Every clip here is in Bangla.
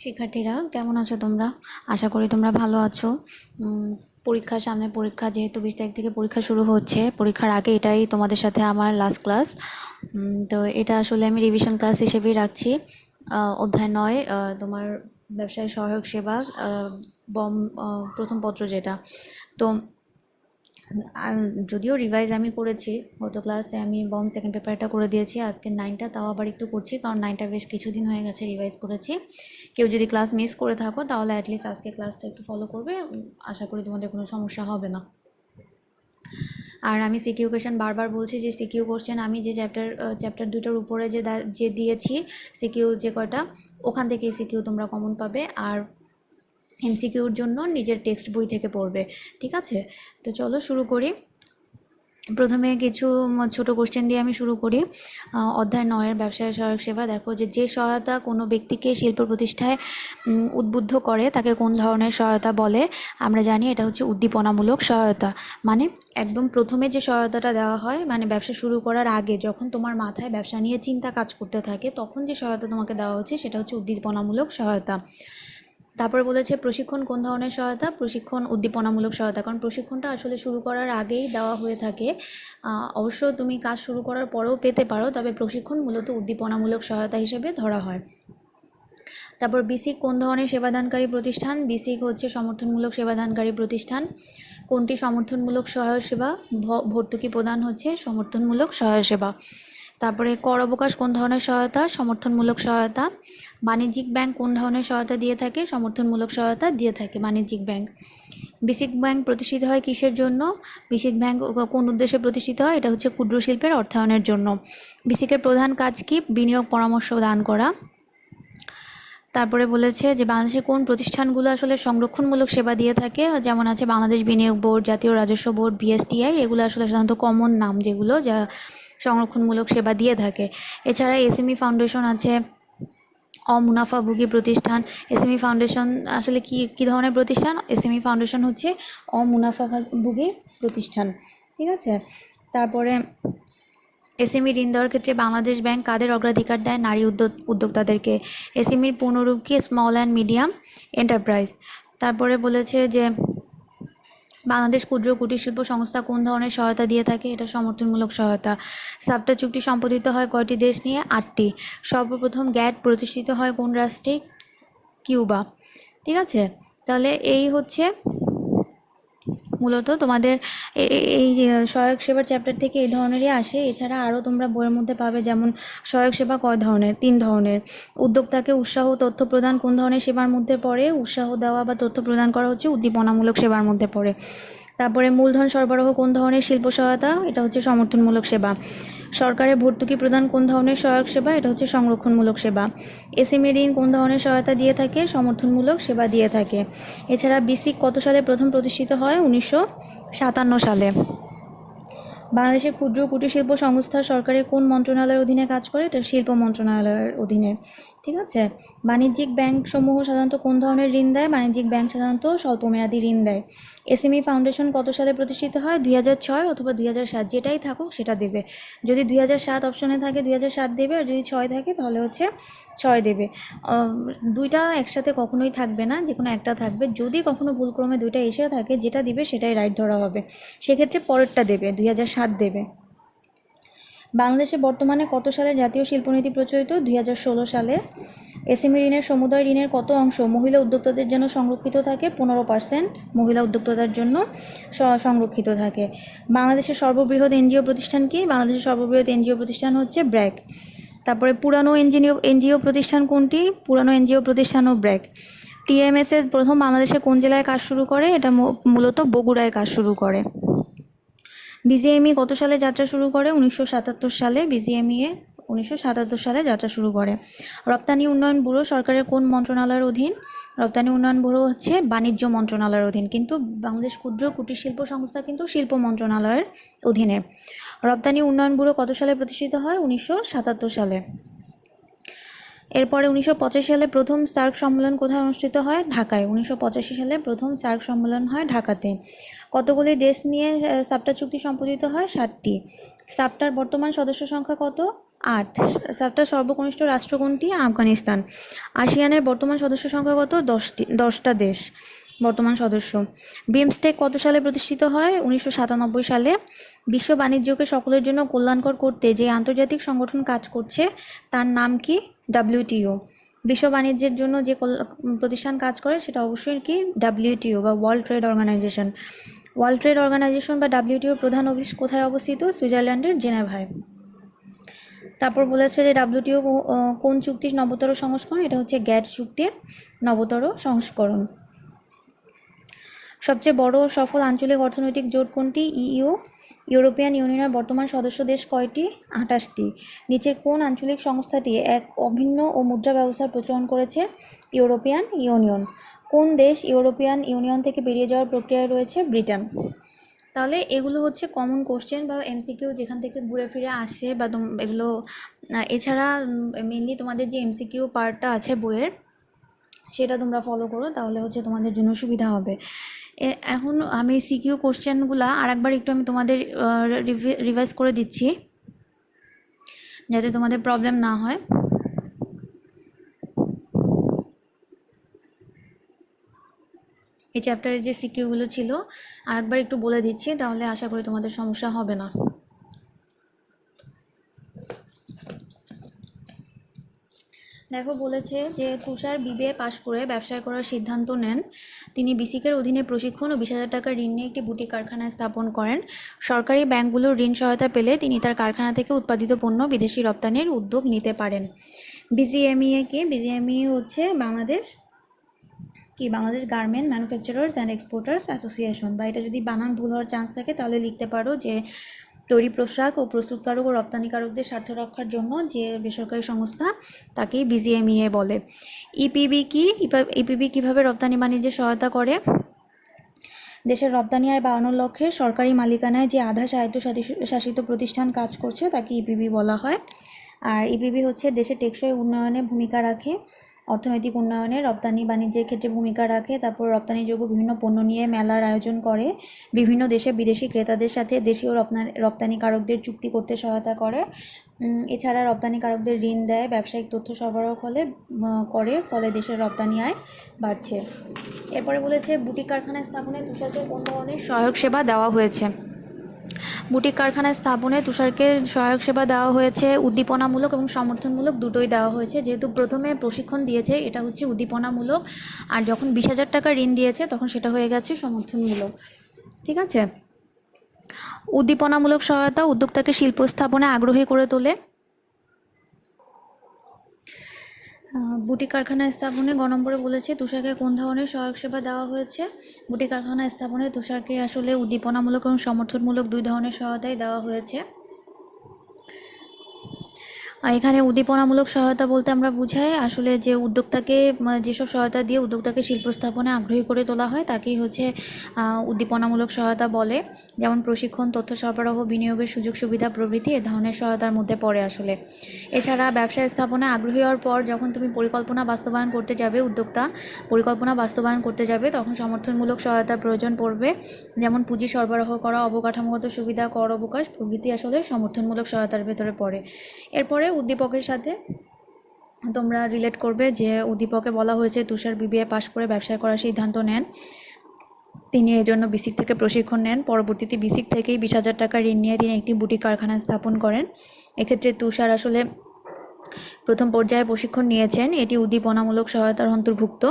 শিক্ষার্থীরা কেমন আছো তোমরা? আশা করি তোমরা ভালো আছো। পরীক্ষার সামনে পরীক্ষা, যেহেতু 20 তারিখ থেকে পরীক্ষা শুরু হচ্ছে, পরীক্ষার আগে এটাই তোমাদের সাথে আমার লাস্ট ক্লাস। তো এটা আসলে আমি রিভিশন ক্লাস হিসেবেই রাখছি। অধ্যায় 9, তোমার ব্যবসায় সহায়ক সেবা, বম, প্রথম পত্র যেটা। তো যদিও রিভাইজ আমি করেছি, গত ক্লাসে আমি বম সেকেন্ড পেপারটা করে দিয়েছি, আজকে 9টা তাও আবার একটু করছি, কারণ 9টা বেশ কিছুদিন হয়ে গেছে রিভাইজ করেছি। কেউ যদি ক্লাস মিস করে থাকো তাহলে অ্যাটলিস্ট আজকে ক্লাসটা একটু ফলো করবে, আশা করি তোমাদের কোনো সমস্যা হবে না। আর আমি সিকিউ কোয়েশ্চেন বারবার বলছি যে সিকিউ কোয়েশ্চেন আমি যে চ্যাপ্টার দুটোর উপরে যে দিয়েছি সিকিউ যে কয়টা, ওখান থেকেই সিকিউ তোমরা কমন পাবে। আর এমসিকিউর জন্য নিজের টেক্সট বই থেকে পড়বে, ঠিক আছে? তো চলো শুরু করি। প্রথমে কিছু ছোট কোশ্চেন দিয়ে আমি শুরু করি। অধ্যায় 9-এর ব্যবসায় সহায়ক সেবা। দেখো যে সহায়তা কোনো ব্যক্তিকে শিল্প প্রতিষ্ঠায় উদ্বুদ্ধ করে তাকে কোন ধরনের সহায়তা বলে? আমরা জানি এটা হচ্ছে উদ্দীপনামূলক সহায়তা। মানে একদম প্রথমে যে সহায়তাটা দেওয়া হয়, মানে ব্যবসা শুরু করার আগে যখন তোমার মাথায় ব্যবসা নিয়ে চিন্তা কাজ করতে থাকে, তখন যে সহায়তা তোমাকে দেওয়া হচ্ছে সেটা হচ্ছে উদ্দীপনামূলক সহায়তা। তারপরে বলেছে প্রশিক্ষণ কোন ধরনের সহায়তা? প্রশিক্ষণ উদ্দীপনামূলক সহায়তা, কারণ প্রশিক্ষণটা আসলে শুরু করার আগেই দেওয়া হয়ে থাকে। অবশ্য তুমি কাজ শুরু করার পরেও পেতে পারো, তবে প্রশিক্ষণ মূলত উদ্দীপনামূলক সহায়তা হিসেবে ধরা হয়। তারপর বিসিক কোন ধরনের সেবাদানকারী প্রতিষ্ঠান? বিসিক হচ্ছে সমর্থনমূলক সেবাদানকারী প্রতিষ্ঠান। কোনটি সমর্থনমূলক সহায়ক সেবা? ভর্তুকি প্রদান হচ্ছে সমর্থনমূলক সহায়ক সেবা। তারপরে কর অবকাশ কোন ধরনের সহায়তা? সমর্থনমূলক সহায়তা। বাণিজ্যিক ব্যাংক কোন ধরনের সহায়তা দিয়ে থাকে? সমর্থনমূলক সহায়তা দিয়ে থাকে বাণিজ্যিক ব্যাংক। বিসিক ব্যাংক প্রতিষ্ঠিত হয় কিসের জন্য? বিসিক ব্যাংক কোন উদ্দেশ্যে প্রতিষ্ঠিত হয়? এটা হচ্ছে ক্ষুদ্র শিল্পের অর্থায়নের জন্য। বিসিকের প্রধান কাজ কি? বিনিয়োগ পরামর্শ দান করা। তারপরে বলেছে যে বাংলাদেশের কোন প্রতিষ্ঠানগুলো আসলে সংরক্ষণমূলক সেবা দিয়ে থাকে? যেমন আছে বাংলাদেশ বিনিয়োগ বোর্ড, জাতীয় রাজস্ব বোর্ড, বিএসটিআই, এগুলো আসলে সাধারণত কমন নাম যেগুলো যা সংরক্ষণমূলক সেবা দিয়ে থাকে। এছাড়া এসএমই ফাউন্ডেশন আছে, অমুনাফাভোগী প্রতিষ্ঠান। এসএমই ফাউন্ডেশন আসলে কি ধরনের প্রতিষ্ঠান? এসএমই ফাউন্ডেশন হচ্ছে অমুনাফাভোগী প্রতিষ্ঠান, ঠিক আছে? তারপরে এসএমই ঋণ দেওয়ার ক্ষেত্রে বাংলাদেশ ব্যাংক কাদের অগ্রাধিকার দেয়? নারী উদ্যোক্তাদেরকে। এসএমইর পূর্ণরূপ কি? Small and medium enterprise. তারপরে বলেছে যে বাংলাদেশ ক্ষুদ্র কুটির শিল্প সংস্থা কোন ধরনের সহায়তা দিয়ে থাকে? এটা সমর্থনমূলক সহায়তা। সাবটা চুক্তি সম্পাদিত হয় কয়টি দেশ নিয়ে? 8টি। সর্বপ্রথম গ্যাট প্রতিষ্ঠিত হয় কোন রাষ্ট্রে? কিউবা, ঠিক আছে? তাহলে এই হচ্ছে মূলত তোমাদের এই সহায়ক সেবার চ্যাপ্টার থেকে এই ধরনেরই আসে। এছাড়া আরও তোমরা বইয়ের মধ্যে পাবে, যেমন সহায়ক সেবা কয় ধরনের? 3 ধরনের। উদ্যোক্তাকে উৎসাহ তথ্য প্রদান কোন ধরনের সেবার মধ্যে পড়ে? উৎসাহ দেওয়া বা তথ্য প্রদান করা হচ্ছে উদ্দীপনামূলক সেবার মধ্যে পড়ে। তারপরে মূলধন সরবরাহ কোন ধরনের শিল্প সহায়তা? এটা হচ্ছে সমর্থনমূলক সেবা। সরকারের ভর্তুকি প্রদান কোন ধরনের সহায়ক সেবা? এটা হচ্ছে সংরক্ষণমূলক সেবা। এসএমই ঋণ কোন ধরনের সহায়তা দিয়ে থাকে? সমর্থনমূলক সেবা দিয়ে থাকে। এছাড়া বিসিক কত সালে প্রথম প্রতিষ্ঠিত হয়? 1957 সালে। বাংলাদেশের ক্ষুদ্র কুটির শিল্প সংস্থা সরকারের কোন মন্ত্রণালয়ের অধীনে কাজ করে? এটা শিল্প মন্ত্রণালয়ের অধীনে, ঠিক আছে? বাণিজ্যিক ব্যাংক সমূহ সাধারণত কোন ধরনের ঋণ দেয়? বাণিজ্যিক ব্যাংক সাধারণত স্বল্পমেয়াদী ঋণ দেয়। এসএমই ফাউন্ডেশন কত সালে প্রতিষ্ঠিত হয়? 2006 অথবা 2007, যেটাই থাকুক সেটা দেবে। যদি 2007 অপশনে থাকে 2007 দেবে, আর যদি 6 থাকে তাহলে হচ্ছে 6 দেবে। দুইটা একসাথে কখনোই থাকবে না, যে কোনো একটা থাকবে। যদি কখনো ভুলক্রমে দুইটা এসে থাকে, যেটা দিবে সেটাই রাইট ধরা হবে, সেক্ষেত্রে পরেরটা দেবে, 2007 দেবে। বাংলাদেশে বর্তমানে কত সালে জাতীয় শিল্পনীতি প্রচলিত? 2016 সালে। এসএমই ঋণের সমুদায় ঋণের কত অংশ মহিলা উদ্যোক্তাদের জন্য সংরক্ষিত থাকে? 15% মহিলা উদ্যোক্তাদের জন্য সংরক্ষিত থাকে। বাংলাদেশের সর্ববৃহৎ এনজিও প্রতিষ্ঠান কি? বাংলাদেশের সর্ববৃহৎ এনজিও প্রতিষ্ঠান হচ্ছে ব্র্যাক। তারপরে পুরানো এনজিও প্রতিষ্ঠান কোনটি? পুরানো এনজিও প্রতিষ্ঠানও ব্র্যাক। টিএমএসএস প্রথম বাংলাদেশে কোন জেলায় কাজ শুরু করে? এটা মূলত বগুড়ায় কাজ শুরু করে। বিজিএমই কত সালে যাত্রা শুরু করে? 1977 সালে বিজিএমইএ 1977 সালে যাত্রা শুরু করে। রপ্তানি উন্নয়ন ব্যুরো সরকারের কোন মন্ত্রণালয়ের অধীন? রপ্তানি উন্নয়ন ব্যুরো হচ্ছে বাণিজ্য মন্ত্রণালয়ের অধীন, কিন্তু বাংলাদেশ ক্ষুদ্র কুটির শিল্প সংস্থা কিন্তু শিল্প মন্ত্রণালয়ের অধীনে। রপ্তানি উন্নয়ন ব্যুরো কত সালে প্রতিষ্ঠিত হয়? 1977 সালে। এরপরে 1985 সালে প্রথম সার্ক সম্মেলন কোথায় অনুষ্ঠিত হয়? ঢাকায়। 1985 সালে প্রথম সার্ক সম্মেলন হয় ঢাকাতে। কতগুলি দেশ নিয়ে সাপটা চুক্তি সম্পাদিত হয়? 7টি। সাপটার বর্তমান সদস্য সংখ্যা কত? 8। সাফটার সর্বকনিষ্ঠ রাষ্ট্র কোনটি? আফগানিস্তান। আসিয়ানের বর্তমান সদস্য সংখ্যা কত? 10টা দেশ বর্তমান সদস্য। বিমস্টেক কত সালে প্রতিষ্ঠিত হয়? 1997 সালে। বিশ্ব বাণিজ্যকে সকলের জন্য কল্যাণকর করতে যে আন্তর্জাতিক সংগঠন কাজ করছে তার নাম কি? WTO। বিশ্ব বাণিজ্যের জন্য যে প্রতিষ্ঠান কাজ করে সেটা অবশ্যই কি? WTO বা world trade organization. World trade organization বা WTO প্রধান অফিস কোথায় অবস্থিত? সুইজারল্যান্ডের জেনেভায়। তারপর বলেছে যে WTO কোন চুক্তির নবতর সংস্করণ? এটা হচ্ছে গ্যাট চুক্তির নবতর সংস্করণ। সবচেয়ে বড় ও সফল আঞ্চলিক অর্থনৈতিক জোট কোনটি? EU। ইউরোপিয়ান ইউনিয়নের বর্তমান সদস্য দেশ কয়টি? 28টি। নিচের কোন আঞ্চলিক সংস্থাটি এক অভিন্ন ও মুদ্রা ব্যবস্থার প্রচলন করেছে? European union. কোন দেশ ইউরোপিয়ান ইউনিয়ন থেকে বেরিয়ে যাওয়ার প্রক্রিয়ায় রয়েছে? ব্রিটেন। তাহলে এগুলো হচ্ছে কমন কোশ্চেন বা MCQ যেখান থেকে ঘুরে ফিরে আসে বা এগুলো এছাড়া মেনলি তোমাদের যে MCQ পার্টটা আছে বইয়ের সেটা তোমরা ফলো করো, তাহলে হচ্ছে তোমাদের জন্য সুবিধা হবে। এখন আমি সিকিউ কোশ্চেনগুলো আরেকবার একটু আমি তোমাদের রিভাইজ করে দিচ্ছি যাতে তোমাদের প্রবলেম না হয়। এই চ্যাপ্টারের যে সিকিউগুলো ছিল আরেকবার একটু বলে দিচ্ছি, তাহলে আশা করি তোমাদের সমস্যা হবে না। দেখো বলেছে যে তুষার BBA পাশ করে ব্যবসায় করার সিদ্ধান্ত নেন। তিনি বিসিকের অধীনে প্রশিক্ষণ ও 20,000 টাকার ঋণ নিয়ে একটি বুটিক কারখানা স্থাপন করেন। সরকারি ব্যাংকগুলোর ঋণ সহায়তা পেলে তিনি তার কারখানা থেকে উৎপাদিত পণ্য বিদেশি রপ্তানির উদ্যোগ নিতে পারেন। BGMEA কি? BGMEA হচ্ছে Bangladesh garment manufacturers and exporters association, বা এটা যদি বানান ভুল হওয়ার চান্স থাকে তাহলে লিখতে পারো যে তৈরি পোশাক ও প্রস্তুতকারক ও রপ্তানিকারকদের স্বার্থ রক্ষার জন্য যে বেসরকারি সংস্থা তাকেই BGMEA বলে। EPB কি? EPB কিভাবে রপ্তানি বাণিজ্যে সহায়তা করে? দেশের রপ্তানি আয় বাড়ানোর লক্ষ্যে সরকারি মালিকানায় যে আধা স্বায়ত্তশাসিত প্রতিষ্ঠান কাজ করছে তাকে EPB বলা হয়। আর EPB হচ্ছে দেশের টেকসই উন্নয়নে ভূমিকা রাখে, অর্থনৈতিক উন্নয়নে রপ্তানি বাণিজ্যের ক্ষেত্রে ভূমিকা রাখে, তারপর রপ্তানিযোগ্য বিভিন্ন পণ্য নিয়ে মেলার আয়োজন করে, বিভিন্ন দেশে বিদেশি ক্রেতাদের সাথে দেশীয় রপ্তানিকারকদের চুক্তি করতে সহায়তা করে, এছাড়া রপ্তানিকারকদের ঋণ দেয়, ব্যবসায়িক তথ্য সরবরাহ ফলে দেশের রপ্তানি আয় বাড়ছে। এরপরে বলেছে বুটিক কারখানা স্থাপনে তুষারকে কোন ধরনের সহায়ক সেবা দেওয়া হয়েছে? বুটিক কারখানা স্থাপনে তুষারকে সহায়ক সেবা দেওয়া হয়েছে উদ্দীপনামূলক এবং সমর্থনমূলক দুটোই দেওয়া হয়েছে। যেহেতু প্রথমে প্রশিক্ষণ দিয়েছে এটা হচ্ছে উদ্দীপনামূলক, আর যখন 20,000 টাকা ঋণ দিয়েছে তখন সেটা হয়ে গেছে সমর্থনমূলক। ঠিক আছে। উদ্দীপনামূলক সহায়তা উদ্যোক্তাকে শিল্প স্থাপনে আগ্রহী করে তোলে। বুটিক কারখানা স্থাপনে গ নম্বরে বলেছে তুষারকে কোন ধরনের সহায়ক সেবা দেওয়া হয়েছে? বুটিক কারখানা স্থাপনে তুষারকে আসলে উদ্দীপনামূলক এবং সমর্থনমূলক দুই ধরনের সহায়তাই দেওয়া হয়েছে। এখানে উদ্দীপনামূলক সহায়তা বলতে আমরা বুঝাই আসলে যে উদ্যোক্তাকে যেসব সহায়তা দিয়ে উদ্যোক্তাকে শিল্প স্থাপনে আগ্রহী করে তোলা হয় তাকেই হচ্ছে উদ্দীপনামূলক সহায়তা বলে। যেমন প্রশিক্ষণ, তথ্য সরবরাহ, বিনিয়োগের সুযোগ সুবিধা প্রভৃতি এ ধরনের সহায়তার মধ্যে পড়ে আসলে। এছাড়া ব্যবসা স্থাপনে আগ্রহী হওয়ার পর যখন তুমি পরিকল্পনা বাস্তবায়ন করতে যাবে, উদ্যোক্তা পরিকল্পনা বাস্তবায়ন করতে যাবে তখন সমর্থনমূলক সহায়তার প্রয়োজন পড়বে। যেমন পুঁজি সরবরাহ করা, অবকাঠামোগত সুবিধা, কর অবকাশ প্রভৃতি আসলে সমর্থনমূলক সহায়তার ভেতরে পড়ে। এরপরে উদ্দীপকের সাথে তোমরা রিলেট করবে যে উদ্দীপকে বলা হয়েছে তুষার BBA পাশ করে ব্যবসায় করার সিদ্ধান্ত নেন। তিনি এই জন্য বিসিক থেকে প্রশিক্ষণ নেন। পরবর্তীতে বিসিক থেকেই 20,000 টাকা ঋণ নিয়ে তিনি একটি বুটিক কারখানা স্থাপন করেন। এক্ষেত্রে তুষার আসলে প্রথম পর্যায়ে প্রশিক্ষণ নিয়েছেন, এটি উদ্দীপনামূলক সহায়তার অন্তর্ভুক্ত।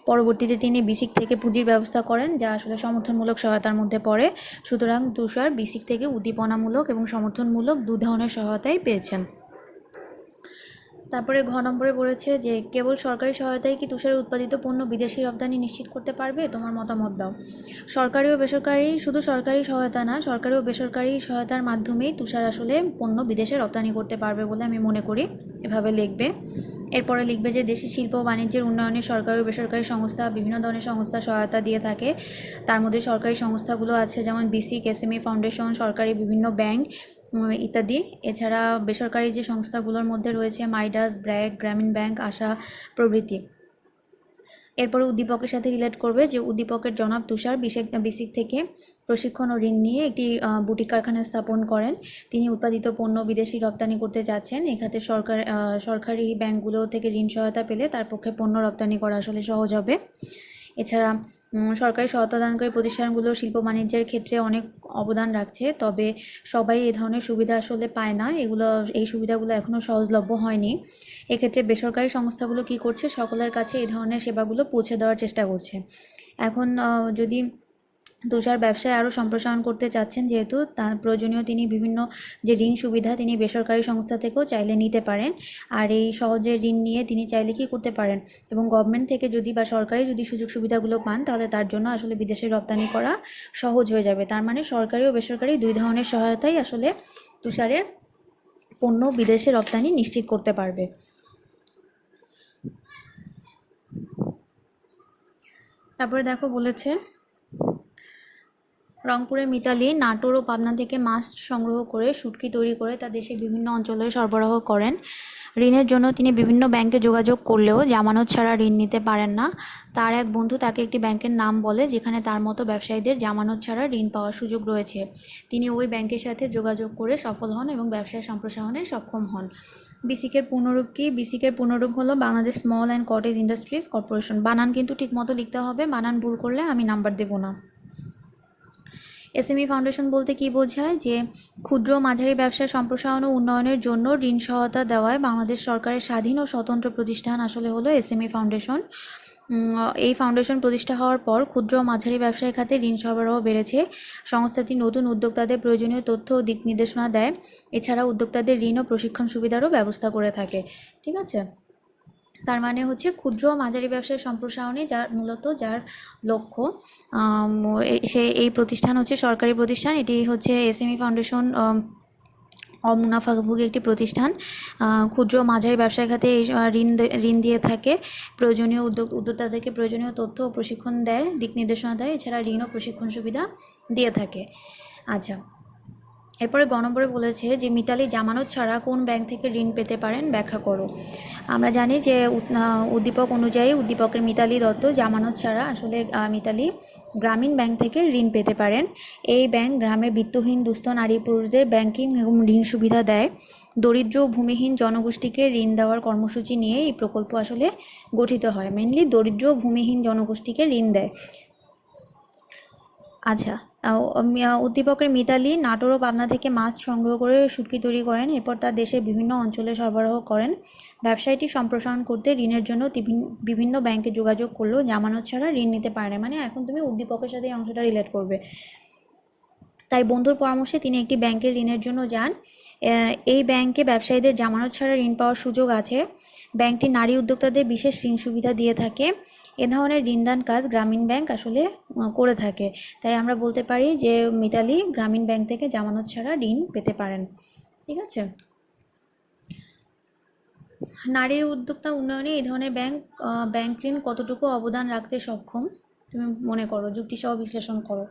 পরবর্তীতে তিনি বিসিক থেকে পুঁজির ব্যবস্থা করেন যা আসলে সমর্থনমূলক সহায়তার মধ্যে পড়ে। সুতরাং তুষার বিসিক থেকে উদ্দীপনামূলক এবং সমর্থনমূলক দু ধরনের সহায়তাই পেয়েছেন। তারপরে ঘ নম্বরে বলেছে যে কেবল সরকারি সহায়তায় কি তুষারের উৎপাদিত পণ্য বিদেশি রপ্তানি নিশ্চিত করতে পারবে? তোমার মতামত দাও। সরকারি ও বেসরকারি, শুধু সরকারি সহায়তা না, সরকারি ও বেসরকারি সহায়তার মাধ্যমেই তুষার আসলে পণ্য বিদেশে রপ্তানি করতে পারবে বলে আমি মনে করি। এভাবে লিখবে। এরপরে লিখবে যে দেশি শিল্প ও বাণিজ্যের উন্নয়নে সরকারি ও বেসরকারি সংস্থা বিভিন্ন ধরনের সংস্থা সহায়তা দিয়ে থাকে। তার মধ্যে সরকারি সংস্থাগুলো আছে যেমন বিসিক, SME ফাউন্ডেশন, সরকারি বিভিন্ন ব্যাংক ইত্যাদি। এছাড়া বেসরকারি যে সংস্থাগুলোর মধ্যে রয়েছে মাইডাস, ব্র্যাক, গ্রামীণ ব্যাংক, আশা প্রভৃতি। এরপরে উদ্দীপকের সাথে রিলেট করবে যে উদ্দীপকের জনাব তুষার বিসিক থেকে প্রশিক্ষণ ও ঋণ নিয়ে একটি বুটিক কারখানা স্থাপন করেন। তিনি উৎপাদিত পণ্য বিদেশি রপ্তানি করতে যাচ্ছেন। এক্ষেত্রে সরকারি ব্যাংকগুলো থেকে ঋণ সহায়তা পেলে তার পক্ষে পণ্য রপ্তানি করা আসলে সহজ হবে। এছাড়া সরকারি সহায়তাদানকারী প্রতিষ্ঠানগুলো শিল্প বাণিজ্যের ক্ষেত্রে অনেক অবদান রাখছে, তবে সবাই এই ধরনের সুবিধা আসলে পায় না। এই সুবিধাগুলো এখনও সহজলভ্য হয়নি। এক্ষেত্রে বেসরকারি সংস্থাগুলো কি করছে, সকলের কাছে এই ধরনের সেবাগুলো পৌঁছে দেওয়ার চেষ্টা করছে। এখন যদি তুষার ব্যবসায় আরও সম্প্রসারণ করতে চাচ্ছেন, যেহেতু তার প্রয়োজনীয় তিনি বিভিন্ন যে ঋণ সুবিধা তিনি বেসরকারি সংস্থা থেকেও চাইলে নিতে পারেন। আর এই সহজে ঋণ নিয়ে তিনি চাইলে কি করতে পারেন, এবং গভর্নমেন্ট থেকে যদি বা সরকারি যদি সুযোগ সুবিধাগুলো পান, তাহলে তার জন্য আসলে বিদেশে রপ্তানি করা সহজ হয়ে যাবে। তার মানে সরকারি ও বেসরকারি দুই ধরনের সহায়তাই আসলে তুষারের পণ্য বিদেশে রপ্তানি নিশ্চিত করতে পারবে। তারপরে দেখো বলেছে, রংপুরে মিতালি নাটোর ও পাবনা থেকে মাছ সংগ্রহ করে শুটকি তৈরি করে তা দেশের বিভিন্ন অঞ্চলে সরবরাহ করেন। ঋণের জন্য তিনি বিভিন্ন ব্যাংকে যোগাযোগ করলেও জামানত ছাড়া ঋণ নিতে পারেন না। তার এক বন্ধু তাকে একটি ব্যাংকের নাম বলে যেখানে তার মতো ব্যবসায়ীদের জামানত ছাড়া ঋণ পাওয়ার সুযোগ রয়েছে। তিনি ওই ব্যাংকের সাথে যোগাযোগ করে সফল হন এবং ব্যবসায় সম্প্রসারণে সক্ষম হন। বিসিকের পুনরূপ কি? বিসিকের পুনরূপ হলো Bangladesh small and cottage industries corporation. বানান কিন্তু ঠিকমতো লিখতে হবে, বানান ভুল করলে আমি নাম্বার দেবো না। এসএমই ফাউন্ডেশন বলতে কি বোঝায়? যে ক্ষুদ্র মাঝারি ব্যবসার সম্প্রসারণ ও উন্নয়নের জন্য ঋণ সহায়তা দেওয়ায় বাংলাদেশ সরকারের স্বাধীন ও স্বতন্ত্র প্রতিষ্ঠান আসলে হলো এসএমই ফাউন্ডেশন। এই ফাউন্ডেশন প্রতিষ্ঠা হওয়ার পর ক্ষুদ্র ও মাঝারি ব্যবসায়ী খাতে ঋণ সরবরাহ বেড়েছে। সংস্থাটি নতুন উদ্যোক্তাদের প্রয়োজনীয় তথ্য ও দিক নির্দেশনা দেয়। এছাড়া উদ্যোক্তাদের ঋণ ও প্রশিক্ষণ সুবিধারও ব্যবস্থা করে থাকে। ঠিক আছে, তার মানে হচ্ছে ক্ষুদ্র ও মাঝারি ব্যবসায় সম্প্রসারণে যার লক্ষ্য, সে এই প্রতিষ্ঠান হচ্ছে সরকারি প্রতিষ্ঠান। এটি হচ্ছে এসএমই ফাউন্ডেশন অমুনাফাভোগী একটি প্রতিষ্ঠান। ক্ষুদ্র ও মাঝারি ব্যবসায় খাতে ঋণ দিয়ে থাকে। প্রয়োজনীয় উদ্যোক্তাদেরকে প্রয়োজনীয় তথ্য ও প্রশিক্ষণ দেয়, দিক নির্দেশনা দেয়। এছাড়া ঋণ ও প্রশিক্ষণ সুবিধা দিয়ে থাকে। আচ্ছা, এরপরে গ নম্বরে বলেছে যে মিতালি জামানত ছাড়া কোন ব্যাংক থেকে ঋণ পেতে পারেন, ব্যাখ্যা করো। আমরা জানি যে উদ্দীপক অনুযায়ী উদ্দীপকের মিতালি দত্ত জামানত ছাড়া আসলে মিতালি গ্রামীণ ব্যাংক থেকে ঋণ পেতে পারেন। এই ব্যাংক গ্রামের বিত্তহীন দুস্থ নারী পুরুষদের ব্যাংকিং এবং ঋণ সুবিধা দেয়। দরিদ্র ও ভূমিহীন জনগোষ্ঠীকে ঋণ দেওয়ার কর্মসূচি নিয়ে এই প্রকল্প আসলে গঠিত হয়। মেনলি দরিদ্র ও ভূমিহীন জনগোষ্ঠীকে ঋণ দেয়। আচ্ছা, উদ্দীপকের মিতালি নাটোর ও পাবনা থেকে মাছ সংগ্রহ করে শুটকি তৈরি করেন। এরপর তা দেশের বিভিন্ন অঞ্চলে সরবরাহ করেন। ব্যবসায়টি সম্প্রসারণ করতে ঋণের জন্য বিভিন্ন ব্যাংকে যোগাযোগ করলেও জামানত ছাড়া ঋণ নিতে পারে না। মানে এখন তুমি উদ্দীপকের সাথে এই অংশটা রিলেট করবে। তাই বন্ধুর পরামর্শে তিনি একটি ব্যাংকের ঋণের জন্য যান। এই ব্যাংকে ব্যবসায়ীদের জামানত ছাড়া ঋণ পাওয়ার সুযোগ আছে। ব্যাংকটি নারী উদ্যোক্তাদের বিশেষ ঋণ সুবিধা দিয়ে থাকে। এ ধরনের ঋণদান কাজ গ্রামীণ ব্যাংক আসলে করে থাকে। তাই আমরা বলতে পারি যে মিতালি গ্রামীণ ব্যাংক থেকে জামানত ছাড়া ঋণ পেতে পারেন। ঠিক আছে, নারী উদ্যোক্তা উন্নয়নে এই ধরনের ব্যাংক ঋণ কতটুকু অবদান রাখতে সক্ষম তুমি মনে করো, যুক্তিসহ বিশ্লেষণ করো।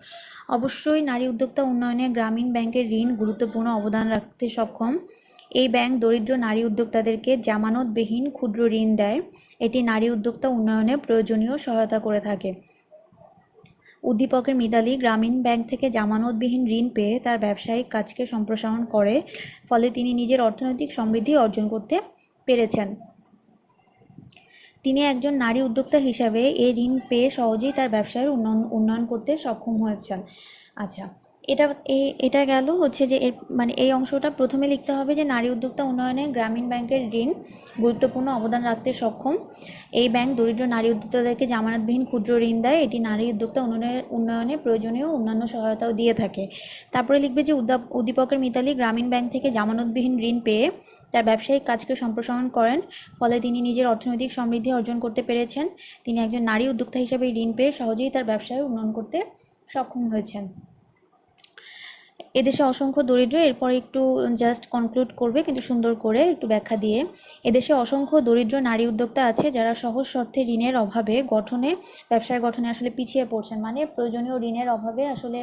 অবশ্যই নারী উদ্যোক্তা উন্নয়নে গ্রামীণ ব্যাংকের ঋণ গুরুত্বপূর্ণ অবদান রাখতে সক্ষম। এই ব্যাংক দরিদ্র নারী উদ্যোক্তাদেরকে জামানতবিহীন ক্ষুদ্র ঋণ দেয়। এটি নারী উদ্যোক্তা উন্নয়নে প্রয়োজনীয় সহায়তা করে থাকে। উদ্দীপকের মিতালি গ্রামীণ ব্যাংক থেকে জামানতবিহীন ঋণ পেয়ে তার ব্যবসায়িক কাজকে সম্প্রসারণ করে, ফলে তিনি নিজের অর্থনৈতিক সমৃদ্ধি অর্জন করতে পেরেছেন। তিনি একজন নারী উদ্যোক্তা হিসাবে এই ঋণ পেয়ে সহজেই তার ব্যবসায়ের উন্নয়ন করতে সক্ষম হয়েছেন। আচ্ছা, এটা গেল হচ্ছে যে মানে এই অংশটা প্রথমে লিখতে হবে যে নারী উদ্যোক্তা উন্নয়নে গ্রামীণ ব্যাংকের ঋণ গুরুত্বপূর্ণ অবদান রাখতে সক্ষম। এই ব্যাংক দরিদ্র নারী উদ্যোক্তাদেরকে জামানতবিহীন ক্ষুদ্র ঋণ দেয়। এটি নারী উদ্যোক্তা উন্নয়নে প্রয়োজনীয় অন্যান্য সহায়তাও দিয়ে থাকে। তারপরে লিখবে যে উদ্দীপকের মিতালি গ্রামীণ ব্যাংক থেকে জামানতবিহীন ঋণ পেয়ে তার ব্যবসায়িক কাজকে সম্প্রসারণ করেন, ফলে তিনি নিজের অর্থনৈতিক সমৃদ্ধি অর্জন করতে পেরেছেন। তিনি একজন নারী উদ্যোক্তা হিসেবে ঋণ পেয়ে সহজেই তার ব্যবসায় উন্নয়ন করতে সক্ষম হয়েছেন। এদেশে অসংখ্য দরিদ্র, এরপরে একটু জাস্ট কনক্লুড করবে কিন্তু সুন্দর করে একটু ব্যাখ্যা দিয়ে। এদেশে অসংখ্য দরিদ্র নারী উদ্যোক্তা আছে যারা সহজ শর্তে ঋণের অভাবে ব্যবসায় গঠনে আসলে পিছিয়ে পড়ছেন, মানে প্রয়োজনীয় ঋণের অভাবে আসলে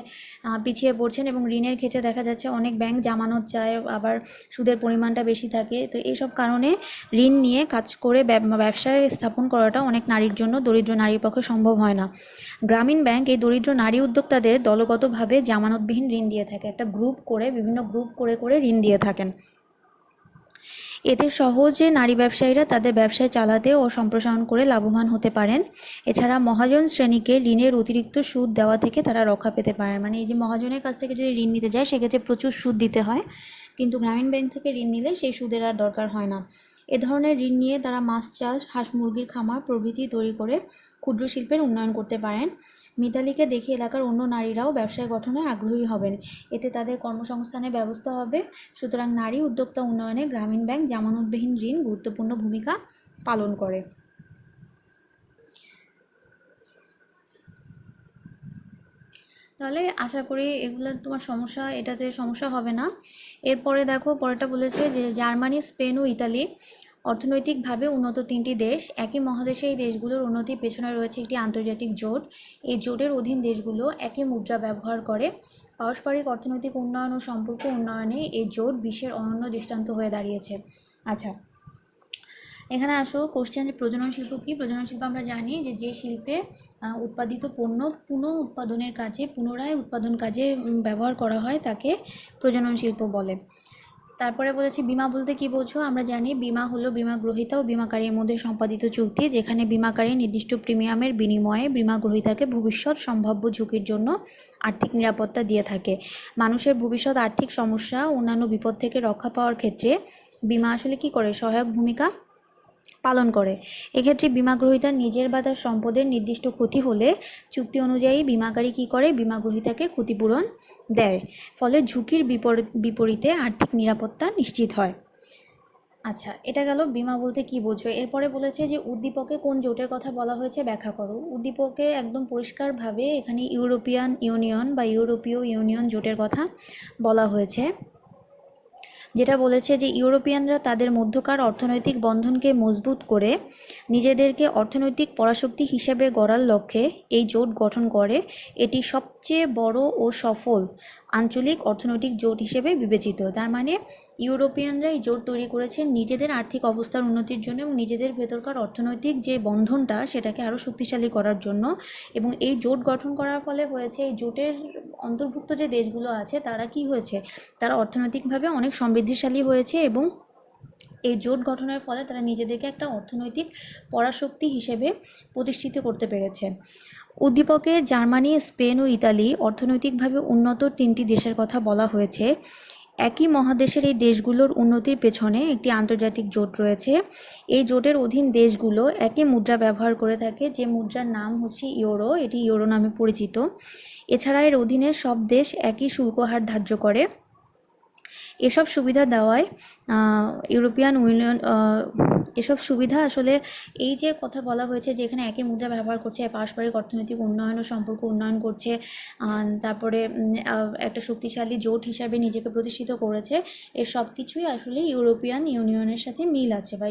পিছিয়ে পড়ছেন, এবং ঋণের ক্ষেত্রে দেখা যাচ্ছে অনেক ব্যাংক জামানত চায়, আবার সুদের পরিমাণটা বেশি থাকে। তো এইসব কারণে ঋণ নিয়ে কাজ করে ব্যবসায় স্থাপন করাটা অনেক নারীর জন্য, দরিদ্র নারীর পক্ষে সম্ভব হয় না। গ্রামীণ ব্যাংক এই দরিদ্র নারী উদ্যোক্তাদের দলগতভাবে জামানতবিহীন ঋণ দিয়ে থাকে, একটা গ্রুপ করে, বিভিন্ন গ্রুপ করে করে ঋণ দিয়ে থাকেন। এতে সহজে নারী ব্যবসায়ীরা তাদের ব্যবসায় চালাতে ও সম্প্রসারণ করে লাভবান হতে পারেন। এছাড়া মহাজন শ্রেণীকে ঋণের অতিরিক্ত সুদ দেওয়া থেকে তারা রক্ষা পেতে পারেন, মানে এই যে মহাজনের কাছ থেকে যদি ঋণ নিতে যায় সেক্ষেত্রে প্রচুর সুদ দিতে হয়, কিন্তু গ্রামীণ ব্যাংক থেকে ঋণ নিলে সেই সুদের আর দরকার হয় না। এ ধরনের ঋণ নিয়ে তারা মাছ চাষ, হাঁস মুরগির খামার প্রভৃতি তৈরি করে ক্ষুদ্র শিল্পের উন্নয়ন করতে পারেন। মিতালিকে দেখে এলাকার অন্য নারীরাও ব্যবসায় গঠনে আগ্রহী হবেন, এতে তাদের কর্মসংস্থানের ব্যবস্থা হবে। সুতরাং নারী উদ্যোক্তা উন্নয়নে গ্রামীণ ব্যাংক জামানতবিহীন ঋণ গুরুত্বপূর্ণ ভূমিকা পালন করে। তাহলে আশা করি এগুলো তোমার এটাতে সমস্যা হবে না। এরপরে দেখো, পরেরটা বলেছে যে জার্মানি, স্পেন ও ইতালি অর্থনৈতিকভাবে উন্নত তিনটি দেশ। একই মহাদেশে এই দেশগুলোর উন্নতির পেছনে রয়েছে একটি আন্তর্জাতিক জোট। এই জোটের অধীন দেশগুলো একই মুদ্রা ব্যবহার করে। পারস্পরিক অর্থনৈতিক উন্নয়ন ও সম্পর্ক উন্নয়নে এই জোট বিশ্বের অনন্য দৃষ্টান্ত হয়ে দাঁড়িয়েছে। আচ্ছা, এখানে আসো কোশ্চেন, যে প্রজনন শিল্প কী? প্রজনন শিল্প আমরা জানি যে শিল্পে উৎপাদিত পণ্য পুনরায় উৎপাদন কাজে ব্যবহার করা হয়, তাকে প্রজনন শিল্প বলে। তারপরে বলেছি বিমা বলতে কি বোঝো? আমরা জানি বিমা হলো বিমা গ্রহীতা ও বিমাকারীর মধ্যে সম্পাদিত চুক্তি, যেখানে বিমাকারী নির্দিষ্ট প্রিমিয়ামের বিনিময়ে বিমা গ্রহীতাকে ভবিষ্যৎ সম্ভাব্য ঝুঁকির জন্য আর্থিক নিরাপত্তা দিয়ে থাকে। মানুষের ভবিষ্যৎ আর্থিক সমস্যা, অন্যান্য বিপদ থেকে রক্ষা পাওয়ার ক্ষেত্রে বিমা আসলে কি করে? সহায়ক ভূমিকা পালন করে। এক্ষেত্রে বিমা গ্রহীতার নিজের বা তার সম্পদের নির্দিষ্ট ক্ষতি হলে চুক্তি অনুযায়ী বিমাকারী কী করে? বিমা গ্রহীতাকে ক্ষতিপূরণ দেয়, ফলে ঝুঁকির বিপরীতে আর্থিক নিরাপত্তা নিশ্চিত হয়। আচ্ছা, এটা গেল বিমা বলতে কি বোঝো। এরপরে বলেছে যে উদ্দীপকে কোন জোটের কথা বলা হয়েছে ব্যাখ্যা করো। উদ্দীপকে একদম পরিষ্কারভাবে এখানে ইউরোপিয়ান ইউনিয়ন বা ইউরোপীয় ইউনিয়ন জোটের কথা বলা হয়েছে, যেটা বলেছে যে ইউরোপিয়ানরা তাদের মধ্যকার অর্থনৈতিক বন্ধনকে মজবুত করে নিজেদেরকে অর্থনৈতিক পরাশক্তি হিসেবে গড়ার লক্ষ্যে এই জোট গঠন করে। এটি সবচেয়ে বড় ও সফল আঞ্চলিক অর্থনৈতিক জোট হিসেবে বিবেচিত। তার মানে ইউরোপিয়ানরা এই জোট তৈরি করেছে নিজেদের আর্থিক অবস্থার উন্নতির জন্য এবং নিজেদের ভেতরকার অর্থনৈতিক যে বন্ধনটা সেটাকে আরও শক্তিশালী করার জন্য। এবং এই জোট গঠন করার ফলে হয়েছে, এই জোটের অন্তর্ভুক্ত যে দেশগুলো আছে তারা কি হয়েছে? তারা অর্থনৈতিকভাবে অনেক সমৃদ্ধিশালী হয়েছে, এবং এই জোট গঠনের ফলে তারা নিজেদেরকে একটা অর্থনৈতিক পরাশক্তি হিসেবে প্রতিষ্ঠিত করতে পেরেছে। উদ্দীপকে জার্মানি, স্পেন ও ইতালি অর্থনৈতিকভাবে উন্নত তিনটি দেশের কথা বলা হয়েছে। একই মহাদেশের এই দেশগুলোর উন্নতির পেছনে একটি আন্তর্জাতিক জোট রয়েছে। এই জোটের অধীন দেশগুলো একই মুদ্রা ব্যবহার করে থাকে, যে মুদ্রার নাম হচ্ছে ইউরো। এটি ইউরো নামে পরিচিত। এছাড়া এর অধীনে সব দেশ একই শুল্ক হার ধার্য করে। এসব সুবিধা দেওয়ায় ইউরোপিয়ান ইউনিয়ন এসব সুবিধা আসলে, এই যে কথা বলা হয়েছে যে এখানে একই মুদ্রা ব্যবহার করছে, পারস্পরিক অর্থনৈতিক উন্নয়ন ও সম্পর্ক উন্নয়ন করছে, তারপরে একটা শক্তিশালী জোট হিসাবে নিজেকে প্রতিষ্ঠিত করেছে, এর সব কিছুই আসলে ইউরোপিয়ান ইউনিয়নের সাথে মিল আছে, বা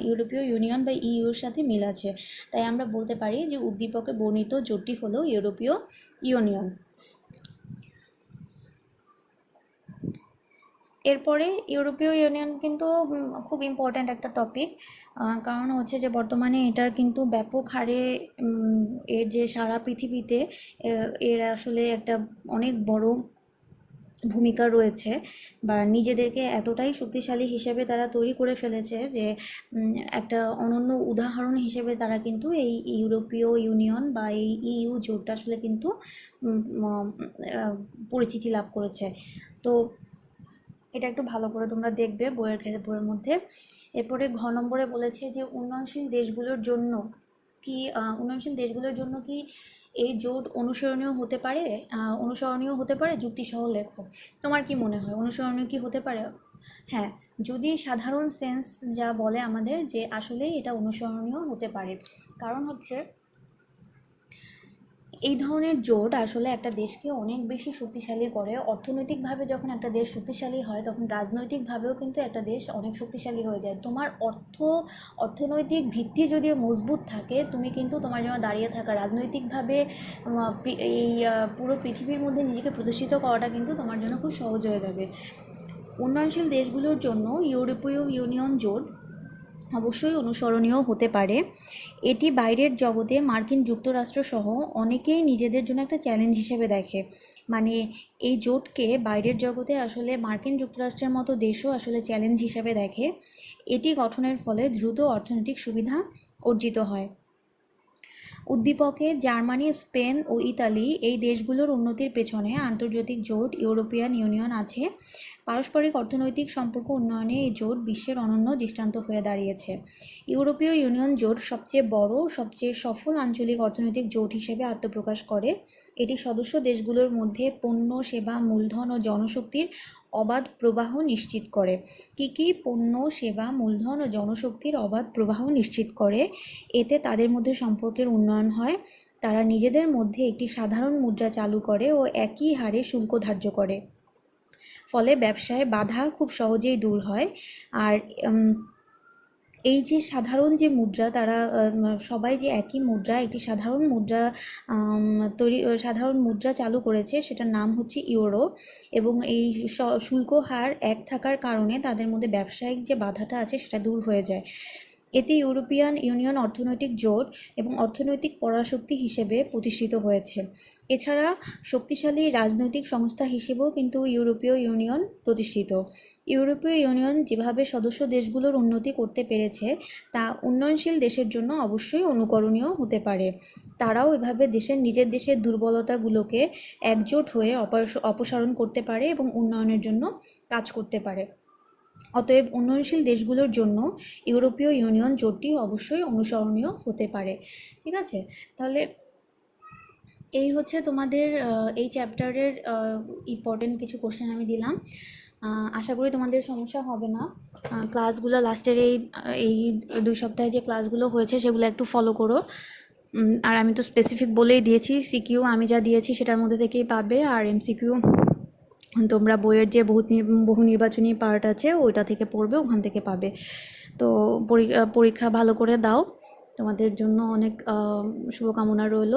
ইউরোপীয় ইউনিয়ন বা ইউর সাথে মিল আছে। তাই আমরা বলতে পারি যে উদ্দীপকে বর্ণিত জোটটি হলো ইউরোপীয় ইউনিয়ন। এরপরে ইউরোপীয় ইউনিয়ন কিন্তু খুব ইম্পর্ট্যান্ট একটা টপিক, কারণ হচ্ছে যে বর্তমানে এটার কিন্তু ব্যাপক হারে এর যে সারা পৃথিবীতে এর আসলে একটা অনেক বড় ভূমিকা রয়েছে, বা নিজেদেরকে এতটাই শক্তিশালী হিসেবে তারা তৈরি করে ফেলেছে যে একটা অনন্য উদাহরণ হিসেবে তারা কিন্তু এই ইউরোপীয় ইউনিয়ন বা এই ইইউ জোটটা আসলে কিন্তু পরিচিতি লাভ করেছে। তো এটা একটু ভালো করে তোমরা দেখবে বইয়ের মধ্যে। এরপরে ঘ নম্বরে বলেছে যে উন্নয়নশীল দেশগুলোর জন্য কি এই জোট অনুসরণীয় হতে পারে? যুক্তিসহ লেখো। তোমার কি মনে হয় অনুসরণীয় কি হতে পারে? হ্যাঁ, যদি সাধারণ সেন্স যা বলে আমাদের যে আসলে এটা অনুসরণীয় হতে পারে, কারণ হচ্ছে এই ধরনের জোট আসলে একটা দেশকে অনেক বেশি শক্তিশালী করে। অর্থনৈতিকভাবে যখন একটা দেশ শক্তিশালী হয় তখন রাজনৈতিকভাবেও কিন্তু একটা দেশ অনেক শক্তিশালী হয়ে যায়। তোমার অর্থনৈতিক ভিত্তি যদি মজবুত থাকে, তুমি কিন্তু তোমার জন্য দাঁড়িয়ে থাকা রাজনৈতিকভাবে এই পুরো পৃথিবীর মধ্যে নিজেকে প্রতিষ্ঠিত করাটা কিন্তু তোমার জন্য খুব সহজ হয়ে যাবে। উন্নয়নশীল দেশগুলোর জন্য ইউরোপীয় ইউনিয়ন জোট অবশ্যই অনুসরণীয় হতে পারে। এটি বাইরের জগতে মার্কিন যুক্তরাষ্ট্র সহ অনেকেই নিজেদের জন্য একটা চ্যালেঞ্জ হিসেবে দেখে। মানে এই জোটকে বাইরের জগতে আসলে মার্কিন যুক্তরাষ্ট্রের মতো দেশও আসলে চ্যালেঞ্জ হিসেবে দেখে। এটি গঠনের ফলে দ্রুত অর্থনৈতিক সুবিধা অর্জিত হয়। উদ্দীপকে জার্মানি, স্পেন ও ইতালি এই দেশগুলোর উন্নতির পেছনে আন্তর্জাতিক জোট ইউরোপিয়ান ইউনিয়ন আছে। পারস্পরিক অর্থনৈতিক সম্পর্ক উন্নয়নে এই জোট বিশ্বের অনন্য দৃষ্টান্ত হয়ে দাঁড়িয়েছে। ইউরোপীয় ইউনিয়ন জোট সবচেয়ে বড়, সবচেয়ে সফল আঞ্চলিক অর্থনৈতিক জোট হিসেবে আত্মপ্রকাশ করে। এটি সদস্য দেশগুলোর মধ্যে পণ্য, সেবা, মূলধন ও জনশক্তির অবাধ প্রবাহ নিশ্চিত করে। কী পণ্য, সেবা, মূলধন ও জনশক্তির অবাধ প্রবাহ নিশ্চিত করে? এতে তাদের মধ্যে সম্পর্কের উন্নয়ন হয়। তারা নিজেদের মধ্যে একটি সাধারণ মুদ্রা চালু করে ও একই হারে শুল্ক ধার্য করে। ফলে ব্যবসায় বাধা খুব সহজেই দূর হয়। আর এই যে সাধারণ যে মুদ্রা, তারা সবাই যে একই মুদ্রা, একটি সাধারণ মুদ্রা সাধারণ মুদ্রা চালু করেছে, সেটার নাম হচ্ছে ইউরো। এবং এই শুল্ক হার এক থাকার কারণে তাদের মধ্যে ব্যবসায়িক যে বাধাটা আছে সেটা দূর হয়ে যায়। এতে ইউরোপিয়ান ইউনিয়ন অর্থনৈতিক জোট এবং অর্থনৈতিক পরাশক্তি হিসেবে প্রতিষ্ঠিত হয়েছে। এছাড়া শক্তিশালী রাজনৈতিক সংস্থা হিসেবেও কিন্তু ইউরোপীয় ইউনিয়ন প্রতিষ্ঠিত। ইউরোপীয় ইউনিয়ন যেভাবে সদস্য দেশগুলোর উন্নতি করতে পেরেছে, তা উন্নয়নশীল দেশের জন্য অবশ্যই অনুকরণীয় হতে পারে। তারাও এভাবে নিজের দেশের দুর্বলতাগুলোকে একজোট হয়ে অপসারণ করতে পারে এবং উন্নয়নের জন্য কাজ করতে পারে। অতএব উন্নয়নশীল দেশগুলোর জন্য ইউরোপীয় ইউনিয়ন জোটটি অবশ্যই অনুসরণীয় হতে পারে। ঠিক আছে, তাহলে এই হচ্ছে তোমাদের এই চ্যাপ্টারের ইম্পর্টেন্ট কিছু কোশ্চেন আমি দিলাম। আশা করি তোমাদের সমস্যা হবে না। ক্লাসগুলো লাস্টের এই 2 সপ্তাহে যে ক্লাসগুলো হয়েছে সেগুলো একটু ফলো করো। আর আমি তো স্পেসিফিক বলেই দিয়েছি, সিকিউ আমি যা দিয়েছি সেটার মধ্যে থেকেই পাবে, আর এমসিকিউ তোমরা বইয়ের যে বহু নির্বাচনী পার্ট আছে ওইটা থেকে পড়বে, ওখান থেকে পাবে। তো পরীক্ষা ভালো করে দাও, তোমাদের জন্য অনেক শুভকামনা রইল।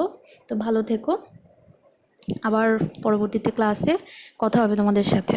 তো ভালো থেকো, আবার পরবর্তীতে ক্লাসে কথা হবে তোমাদের সাথে।